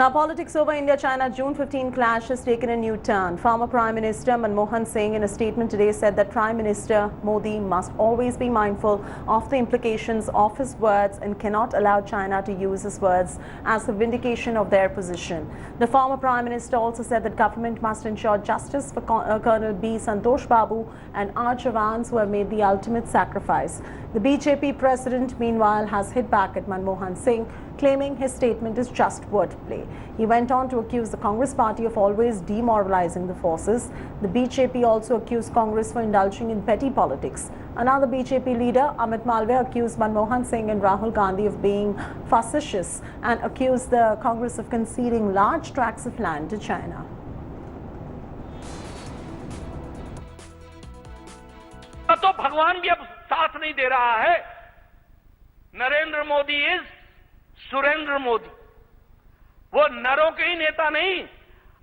Now, politics over India-China June 15 clash has taken a new turn. Former Prime Minister Manmohan Singh in a statement today said that Prime Minister Modi must always be mindful of the implications of his words and cannot allow China to use his words as a vindication of their position. The former Prime Minister also said that government must ensure justice for Colonel B. Santosh Babu and our jawans who have made the ultimate sacrifice. The BJP president, meanwhile, has hit back at Manmohan Singh, claiming his statement is just wordplay. He went on to accuse the Congress party of always demoralizing the forces. The BJP also accused Congress for indulging in petty politics. Another BJP leader, Amit Malviya, accused Manmohan Singh and Rahul Gandhi of being facetious and accused the Congress of conceding large tracts of land to China. तो भगवान भी अब साथ नहीं दे रहा है. Narendra Modi is Surendra Modi. वो नरों के ही नेता नहीं,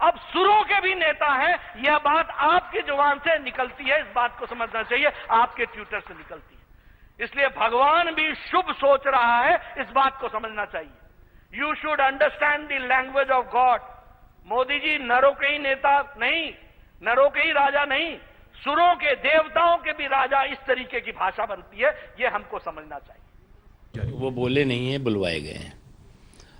अब सुरों के भी नेता है. यह बात आपकी जुबान से निकलती है, इस बात को समझना चाहिए, आपके ट्विटर से निकलती है. इसलिए भगवान भी शुभ सोच रहा है, इस बात को समझना चाहिए. You should understand the language of God. Modi ji नरों के ही नेता नहीं, नरों के ही राजा नहीं, सुरों के, देवताओं के भी राजा. इस तरीके की भाषा बनती है, यह हमको समझना चाहिए. वो बोले नहीं है, बुलवाए गए हैं.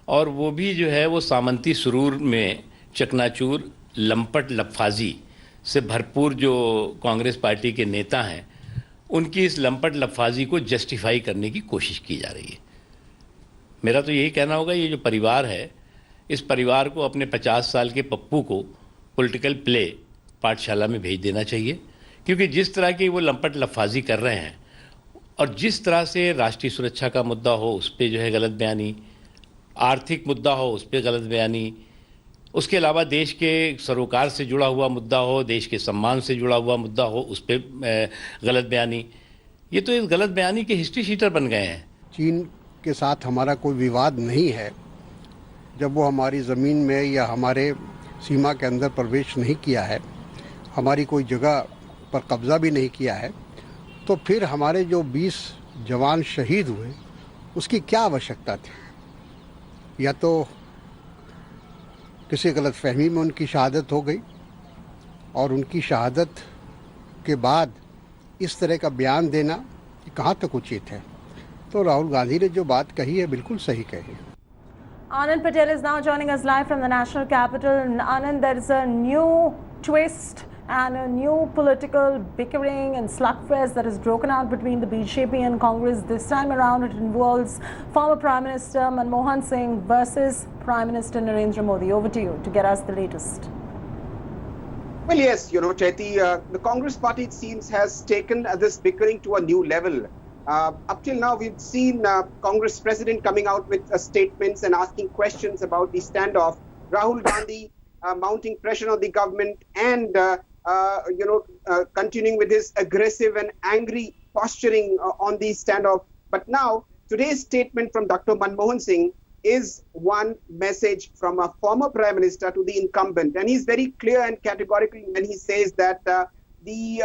और वो भी जो है वो सामंती सुरूर में चकनाचूर, लंपट, लफाजी से भरपूर जो कांग्रेस पार्टी के नेता हैं, उनकी इस लंपट लफाजी को जस्टिफाई करने की कोशिश की जा रही है. मेरा तो यही कहना होगा, ये जो परिवार है, इस परिवार को अपने 50 साल के पप्पू को पॉलिटिकल प्ले पाठशाला में भेज देना चाहिए. क्योंकि जिस तरह की वो लंपट लफाजी कर रहे हैं और जिस तरह से राष्ट्रीय सुरक्षा का मुद्दा हो उस पर जो है गलत बयानी, आर्थिक मुद्दा हो उस पर गलत बयानी, उसके अलावा देश के सरोकार से जुड़ा हुआ मुद्दा हो, देश के सम्मान से जुड़ा हुआ मुद्दा हो उस पर गलत बयानी, ये तो इस गलत बयानी के हिस्ट्री शीटर बन गए हैं. चीन के साथ हमारा कोई विवाद नहीं है. जब वो हमारी ज़मीन में या हमारे सीमा के अंदर प्रवेश नहीं किया है, हमारी कोई जगह पर कब्ज़ा भी नहीं किया है, तो फिर हमारे जो 20 जवान शहीद हुए उसकी क्या आवश्यकता थी? या तो किसी गलतफहमी में उनकी शहादत हो गई और उनकी शहादत के बाद इस तरह का बयान देना कि कहाँ तक उचित है. तो राहुल गांधी ने जो बात कही है बिल्कुल सही कही है. Anand Patel is now joining us live from the national capital. Anand, there is a new twist and a new political bickering and slugfest that has broken out between the BJP and Congress. This time around, it involves former Prime Minister Manmohan Singh versus Prime Minister Narendra Modi. Over to you to get us the latest. Well, yes, Chaiti, the Congress party, it seems, has taken this bickering to a new level. Up till now, we've seen Congress president coming out with statements and asking questions about the standoff. Rahul Gandhi mounting pressure on the government and, continuing with his aggressive and angry posturing on the standoff. But now, today's statement from Dr. Manmohan Singh is one message from a former prime minister to the incumbent. And he's very clear and categorical when he says that the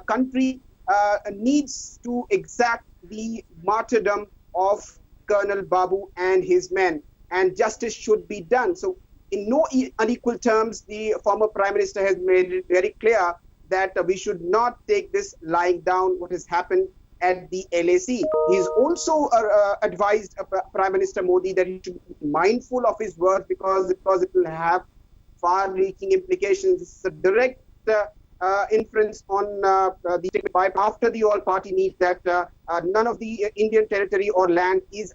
country needs to exact the martyrdom of Colonel Babu and his men, and justice should be done. So in no unequal terms, the former Prime Minister has made it very clear that we should not take this lying down what has happened at the LAC. He's also advised Prime Minister Modi that he should be mindful of his words because it will have far-reaching implications. It's a direct inference on the statement after the all-party meet that none of the Indian territory or land is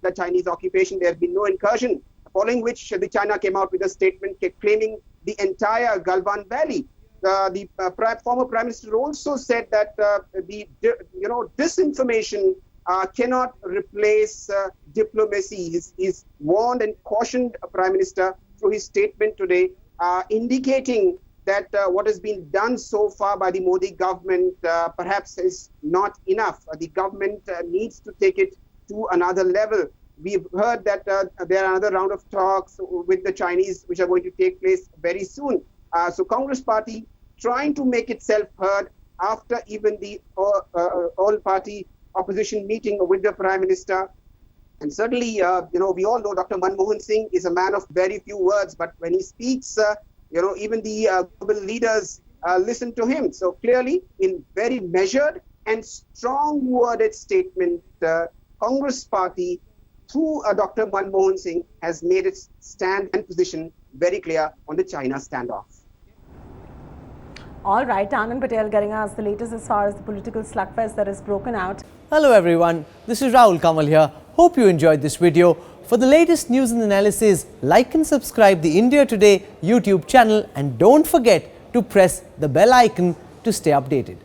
the Chinese occupation. There has been no incursion, following which the China came out with a statement claiming the entire Galwan Valley. The former Prime Minister also said that disinformation cannot replace diplomacy. He's warned and cautioned Prime Minister through his statement today, indicating that what has been done so far by the Modi government perhaps is not enough. The government needs to take it to another level. We've heard that there are another round of talks with the Chinese which are going to take place very soon. So Congress party trying to make itself heard after even the all-party opposition meeting with the Prime Minister. And certainly, we all know Dr. Manmohan Singh is a man of very few words, but when he speaks, even the global leaders listen to him. So clearly, in very measured and strong-worded statement, Congress Party, through Dr. Manmohan Singh, has made its stand and position very clear on the China standoff. All right, Anand Patel getting us the latest as far as the political slugfest that has broken out. Hello everyone, this is Rahul Kamal here. Hope you enjoyed this video. For the latest news and analysis, like and subscribe the India Today YouTube channel and don't forget to press the bell icon to stay updated.